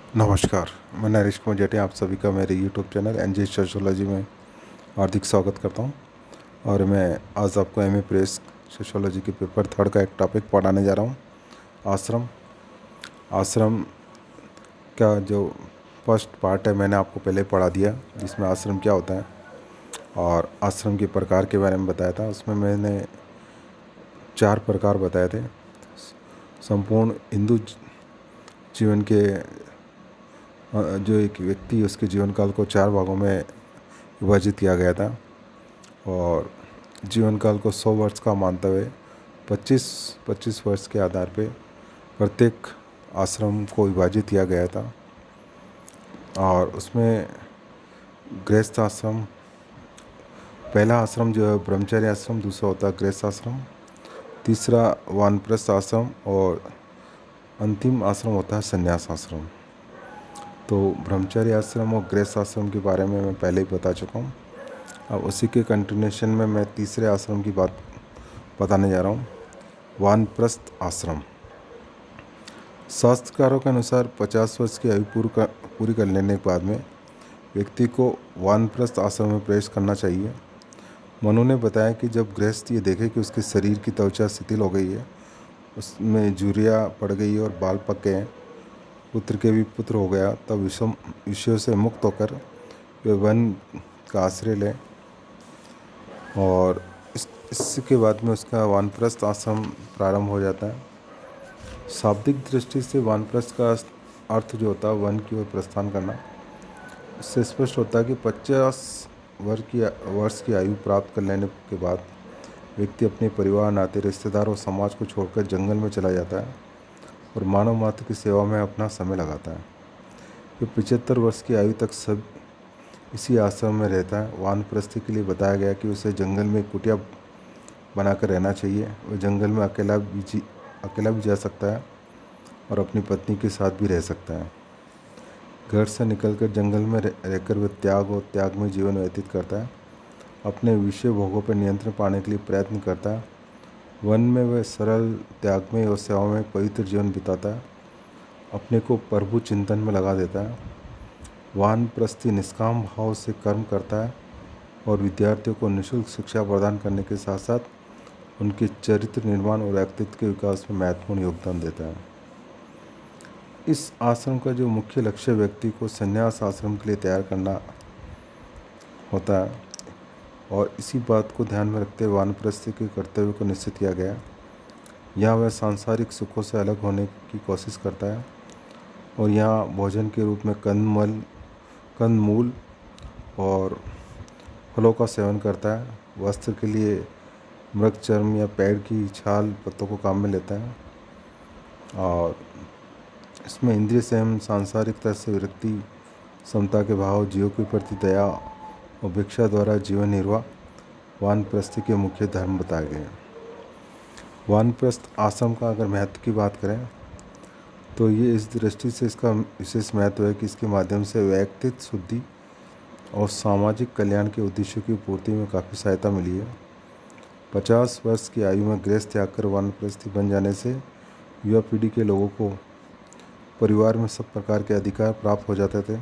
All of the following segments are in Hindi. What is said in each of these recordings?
नमस्कार, मैं नरेश कुमार जेठे आप सभी का मेरे यूट्यूब चैनल एनजे सोशियोलॉजी में हार्दिक स्वागत करता हूं। और मैं आज आपको एमए प्रेस सोशियोलॉजी के पेपर थर्ड का एक टॉपिक पढ़ाने जा रहा हूं, आश्रम। आश्रम का जो फर्स्ट पार्ट है मैंने आपको पहले पढ़ा दिया, जिसमें आश्रम क्या होता है और आश्रम के प्रकार के बारे में बताया था। उसमें मैंने 4 प्रकार बताए थे। संपूर्ण हिंदू जीवन के जो एक व्यक्ति उसके जीवन काल को 4 भागों में विभाजित किया गया था और जीवन काल को 100 वर्ष का मानते हुए 25 वर्ष के आधार पे प्रत्येक आश्रम को विभाजित किया गया था। और उसमें गृहस्थ आश्रम, पहला आश्रम जो है ब्रह्मचर्य आश्रम, दूसरा होता है गृहस्थ आश्रम, तीसरा वानप्रस्थ आश्रम और अंतिम आश्रम होता है संन्यास आश्रम। तो ब्रह्मचर्य आश्रम और गृहस्थ आश्रम के बारे में मैं पहले ही बता चुका हूँ। अब उसी के कंटिन्यूशन में मैं तीसरे आश्रम की बात बताने जा रहा हूँ, वानप्रस्थ आश्रम। शास्त्रकारों के अनुसार 50 वर्ष की आयु पूरी कर लेने के बाद में व्यक्ति को वानप्रस्थ आश्रम में प्रवेश करना चाहिए। मनु ने बताया कि जब गृहस्थ ये देखे कि उसके शरीर की त्वचा शिथिल हो गई है, उसमें झुर्रियाँ पड़ गई और बाल पक गए, पुत्र के भी पुत्र हो गया, तब विषयों से मुक्त होकर वे वन का आश्रय लें। और इसके बाद में उसका वानप्रस्थ आश्रम प्रारंभ हो जाता है। शाब्दिक दृष्टि से वानप्रस्थ का अर्थ जो होता है वन की ओर प्रस्थान करना। इससे स्पष्ट होता है कि 50 वर्ष की आयु प्राप्त कर लेने के बाद व्यक्ति अपने परिवार, नाते, रिश्तेदार और समाज को छोड़कर जंगल में चला जाता है और मानव मात्र की सेवा में अपना समय लगाता है। ये 75 वर्ष की आयु तक सब इसी आश्रम में रहता है। वानप्रस्थी के लिए बताया गया कि उसे जंगल में कुटिया बनाकर रहना चाहिए। वह जंगल में अकेला भी जा सकता है और अपनी पत्नी के साथ भी रह सकता है। घर से निकलकर जंगल में रहकर वह त्याग में जीवन व्यतीत करता है। अपने विषय भोगों पर नियंत्रण पाने के लिए प्रयत्न करता है। वन में वह सरल, त्यागमय और सेवा में पवित्र जीवन बिताता है। अपने को प्रभु चिंतन में लगा देता है। वानप्रस्थी निष्काम भाव से कर्म करता है और विद्यार्थियों को निःशुल्क शिक्षा प्रदान करने के साथ साथ उनके चरित्र निर्माण और व्यक्तित्व के विकास में महत्वपूर्ण योगदान देता है। इस आश्रम का जो मुख्य लक्ष्य व्यक्ति को संन्यास आश्रम के लिए तैयार करना होता है और इसी बात को ध्यान में रखते हुए वानप्रस्थी के कर्तव्य को निश्चित किया गया। यहाँ वह सांसारिक सुखों से अलग होने की कोशिश करता है और यहाँ भोजन के रूप में कंदमूल और फलों का सेवन करता है। वस्त्र के लिए मृग चर्म या पेड़ की छाल पत्तों को काम में लेता है और इसमें इंद्रिय संयम, सांसारिकता से विरक्ति, समता के भाव, जीवों के प्रति दया और भिक्षा द्वारा जीवन निर्वाह वानप्रस्थी के मुख्य धर्म बताए गए हैं। वानप्रस्थ आश्रम का अगर महत्व की बात करें तो ये इस दृष्टि से इसका विशेष महत्व है कि इसके माध्यम से व्यक्तित्व शुद्धि और सामाजिक कल्याण के उद्देश्यों की पूर्ति में काफ़ी सहायता मिली है। 50 वर्ष की आयु में गृहस्थ त्याग कर वानप्रस्थी बन जाने से युवा पीढ़ी के लोगों को परिवार में सब प्रकार के अधिकार प्राप्त हो जाते थे।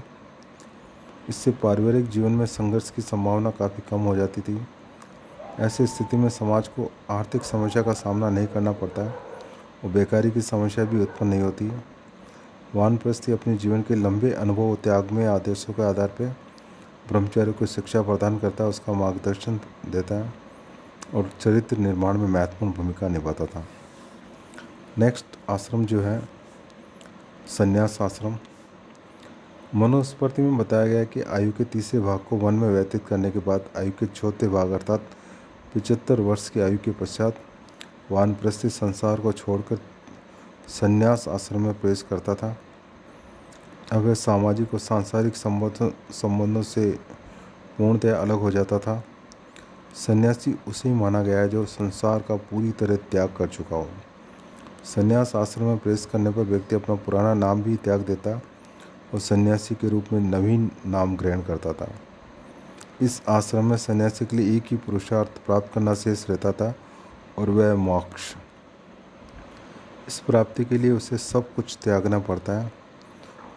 इससे पारिवारिक जीवन में संघर्ष की संभावना काफ़ी कम हो जाती थी। ऐसी स्थिति में समाज को आर्थिक समस्या का सामना नहीं करना पड़ता है और बेकारी की समस्या भी उत्पन्न नहीं होती है। वानप्रस्थी अपने जीवन के लंबे अनुभव और त्याग में आदर्शों के आधार पर ब्रह्मचार्य को शिक्षा प्रदान करता है, उसका मार्गदर्शन देता है और चरित्र निर्माण में महत्वपूर्ण भूमिका निभाता था। नेक्स्ट आश्रम जो है संन्यास आश्रम। मनुस्मृति में बताया गया है कि आयु के तीसरे भाग को वन में व्यतीत करने के बाद आयु के चौथे भाग अर्थात 75 वर्ष की आयु के पश्चात वानप्रस्थी संसार को छोड़कर संन्यास आश्रम में प्रवेश करता था। अब वह सामाजिक और सांसारिक संबंधों से पूर्णतः अलग हो जाता था। सन्यासी उसे ही माना गया है जो संसार का पूरी तरह त्याग कर चुका हो। संन्यास आश्रम में प्रवेश करने पर व्यक्ति अपना पुराना नाम भी त्याग देता और सन्यासी के रूप में नवीन नाम ग्रहण करता था। इस आश्रम में सन्यासी के लिए एक ही पुरुषार्थ प्राप्त करना शेष रहता था और वह मोक्ष। इस प्राप्ति के लिए उसे सब कुछ त्यागना पड़ता है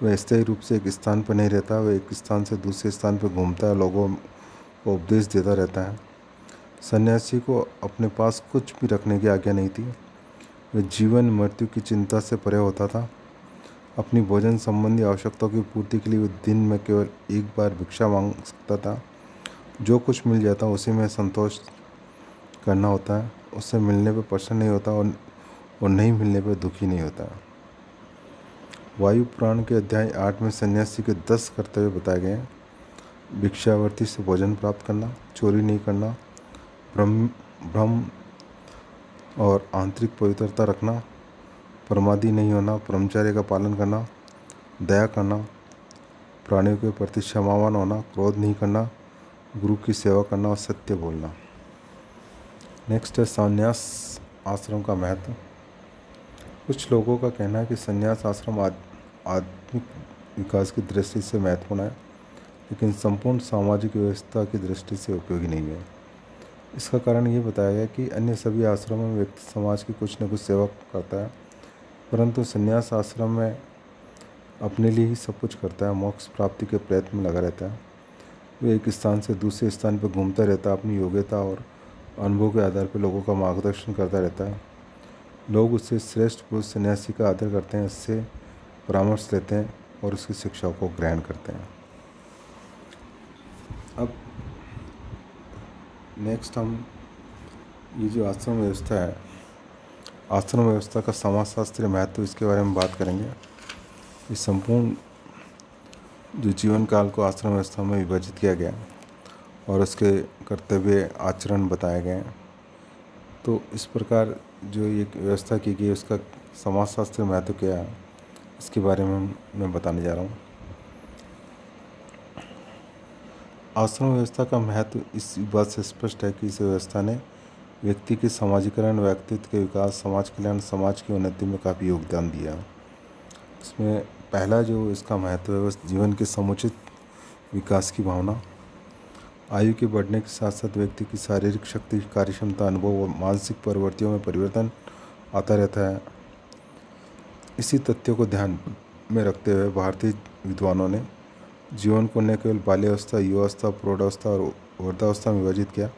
वह स्थायी रूप से एक स्थान पर नहीं रहता, वह एक स्थान से दूसरे स्थान पर घूमता है, लोगों को उपदेश देता रहता है। सन्यासी को अपने पास कुछ भी रखने की आज्ञा नहीं थी। वह जीवन मृत्यु की चिंता से परे होता था। अपनी भोजन संबंधी आवश्यकताओं की पूर्ति के लिए वह दिन में केवल एक बार भिक्षा मांग सकता था। जो कुछ मिल जाता उसी में संतोष करना होता है। उससे मिलने पर प्रसन्न नहीं होता और नहीं मिलने पर दुखी नहीं होता। वायु पुराण के अध्याय 8 में सन्यासी के 10 कर्तव्य बताए गए हैं। भिक्षावर्ती से भोजन प्राप्त करना, चोरी नहीं करना, भ्रम और आंतरिक पवित्रता रखना, प्रमादी नहीं होना, ब्रह्मचर्य का पालन करना, दया करना, प्राणियों के प्रति क्षमावान होना, क्रोध नहीं करना, गुरु की सेवा करना और सत्य बोलना। नेक्स्ट है संन्यास आश्रम का महत्व। कुछ लोगों का कहना है कि संन्यास आश्रम आत्मिक विकास की दृष्टि से महत्वपूर्ण है, लेकिन संपूर्ण सामाजिक व्यवस्था की दृष्टि से उपयोगी नहीं है। इसका कारण ये बताया गया कि अन्य सभी आश्रमों में व्यक्ति समाज की कुछ न कुछ सेवा करता है, परंतु संन्यास आश्रम में अपने लिए ही सब कुछ करता है, मोक्ष प्राप्ति के प्रयत्न में लगा रहता है। वह एक स्थान से दूसरे स्थान पर घूमता रहता है, अपनी योग्यता और अनुभव के आधार पर लोगों का मार्गदर्शन करता रहता है। लोग उससे श्रेष्ठ पुरुष सन्यासी का आदर करते हैं, इससे परामर्श लेते हैं और उसकी शिक्षाओं को ग्रहण करते हैं। अब नेक्स्ट हम ये जो आश्रम व्यवस्था है, आश्रम व्यवस्था का समाजशास्त्रीय महत्व, इसके बारे में बात करेंगे। इस संपूर्ण जो जीवन काल को आश्रम व्यवस्था में विभाजित किया गया और उसके कर्तव्य आचरण बताए गए हैं। तो इस प्रकार जो ये व्यवस्था की गई उसका समाजशास्त्रीय महत्व क्या है, इसके बारे में मैं बताने जा रहा हूँ। आश्रम व्यवस्था का महत्व इस बात से स्पष्ट है कि इस व्यवस्था ने व्यक्ति के समाजीकरण, व्यक्तित्व के विकास, समाज कल्याण, समाज की उन्नति में काफ़ी योगदान दिया। इसमें पहला जो इसका महत्व है वह जीवन के समुचित विकास की भावना। आयु के बढ़ने के साथ साथ व्यक्ति की शारीरिक शक्ति, कार्यक्षमता, अनुभव और मानसिक प्रवृत्तियों में परिवर्तन आता रहता है। इसी तथ्यों को ध्यान में रखते हुए भारतीय विद्वानों ने जीवन को न केवल बाल्यावस्था, युवावस्था, प्रौढ़ावस्था और वृद्धावस्था में विभाजित किया,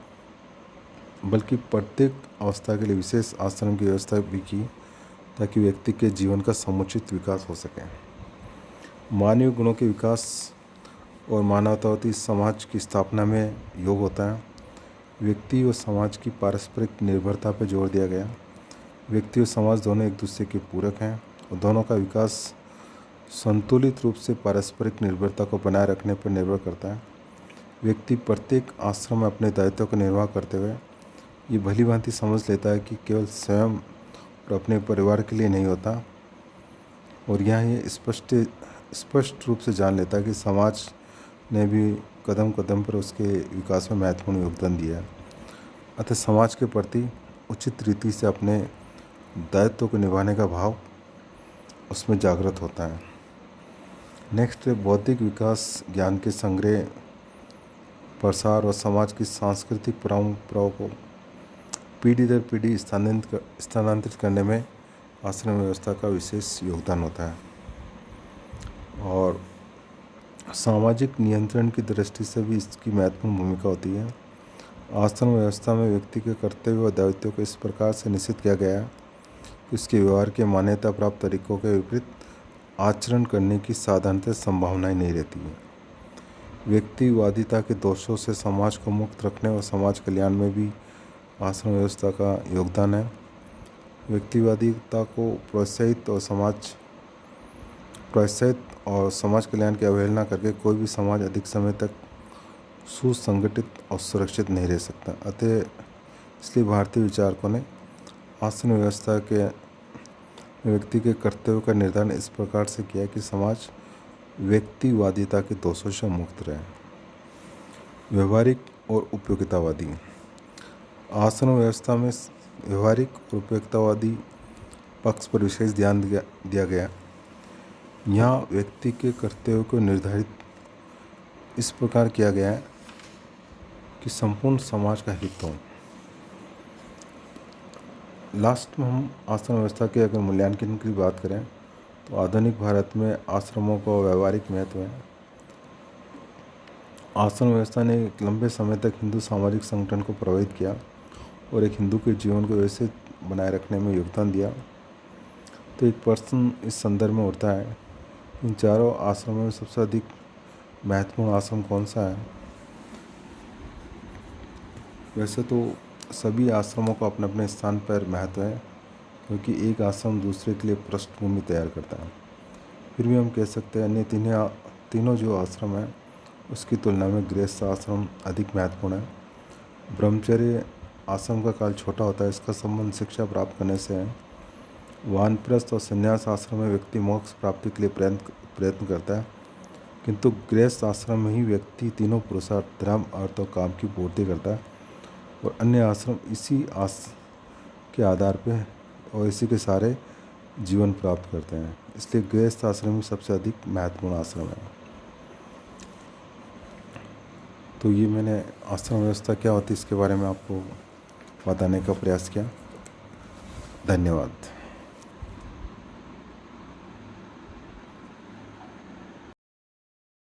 बल्कि प्रत्येक अवस्था के लिए विशेष आश्रम की व्यवस्था भी की, ताकि व्यक्ति के जीवन का समुचित विकास हो सके। मानवीय गुणों के विकास और मानवतावादी समाज की स्थापना में योग होता है। व्यक्ति और समाज की पारस्परिक निर्भरता पर जोर दिया गया। व्यक्ति और समाज दोनों एक दूसरे के पूरक हैं और दोनों का विकास संतुलित रूप से पारस्परिक निर्भरता को बनाए रखने पर निर्भर करता है। व्यक्ति प्रत्येक आश्रम में अपने दायित्व का निर्वाह करते हुए ये भली भांति समझ लेता है कि केवल स्वयं और अपने परिवार के लिए नहीं होता, और यहाँ ये स्पष्ट रूप से जान लेता है कि समाज ने भी कदम कदम पर उसके विकास में महत्वपूर्ण योगदान दिया है। अतः समाज के प्रति उचित रीति से अपने दायित्व को निभाने का भाव उसमें जागृत होता है। नेक्स्ट है बौद्धिक विकास, ज्ञान के संग्रह, प्रसार और समाज की सांस्कृतिक परंपराओं को पीढ़ी दर पीढ़ी स्थानांतरित करने में आश्रम व्यवस्था का विशेष योगदान होता है। और सामाजिक नियंत्रण की दृष्टि से भी इसकी महत्वपूर्ण भूमिका होती है। आश्रम व्यवस्था में व्यक्ति के कर्तव्य और दायित्व को इस प्रकार से निश्चित किया गया है कि उसके व्यवहार के मान्यता प्राप्त तरीकों के विपरीत आचरण करने की साधारणतः संभावनाएं नहीं रहती है। व्यक्तिवादिता के दोषों से समाज को मुक्त रखने और समाज कल्याण में भी आश्रम व्यवस्था का योगदान है। व्यक्तिवादिता को प्रोत्साहित और समाज कल्याण की अवहेलना करके कोई भी समाज अधिक समय तक सुसंगठित और सुरक्षित नहीं रह सकता। अतः इसलिए भारतीय विचारकों ने आश्रम व्यवस्था के व्यक्ति के कर्तव्य का निर्धारण इस प्रकार से किया कि समाज व्यक्तिवादिता के दोषों से मुक्त रहे। व्यवहारिक और उपयोगितावादी, आश्रम व्यवस्था में व्यवहारिक और उपयोगितावादी पक्ष पर विशेष ध्यान दिया गया। यहाँ व्यक्ति के कर्तव्य को निर्धारित इस प्रकार किया गया है कि संपूर्ण समाज का हित हो। लास्ट में हम आश्रम व्यवस्था के अगर मूल्यांकन की बात करें आधुनिक भारत में आश्रमों का व्यावहारिक महत्व है। आश्रम व्यवस्था ने एक लंबे समय तक हिंदू सामाजिक संगठन को प्रभावित किया और एक हिंदू के जीवन को व्यवस्थित बनाए रखने में योगदान दिया। तो एक प्रश्न इस संदर्भ में उठता है, इन चारों आश्रमों में सबसे अधिक महत्वपूर्ण आश्रम कौन सा है? वैसे तो सभी आश्रमों का अपने अपने स्थान पर महत्व है, क्योंकि एक आश्रम दूसरे के लिए पृष्ठभूमि तैयार करता है। फिर भी हम कह सकते हैं अन्य तीनों जो आश्रम हैं उसकी तुलना में गृहस्थ आश्रम अधिक महत्वपूर्ण है। ब्रह्मचर्य आश्रम का काल छोटा होता है, इसका संबंध शिक्षा प्राप्त करने से है। वानप्रस्थ और संन्यास आश्रम में व्यक्ति मोक्ष प्राप्ति के लिए प्रयत्न करता है, किंतु गृहस्थ आश्रम में ही व्यक्ति तीनों पुरुषार्थ धर्म अर्थ और काम की पूर्ति करता है, और अन्य आश्रम इसी आस के आधार पर और इसी के सारे जीवन प्राप्त करते हैं। इसलिए गृहस्थ आश्रम ही सबसे अधिक महत्वपूर्ण आश्रम है। तो ये मैंने आश्रम व्यवस्था क्या होती है इसके बारे में आपको बताने का प्रयास किया। धन्यवाद।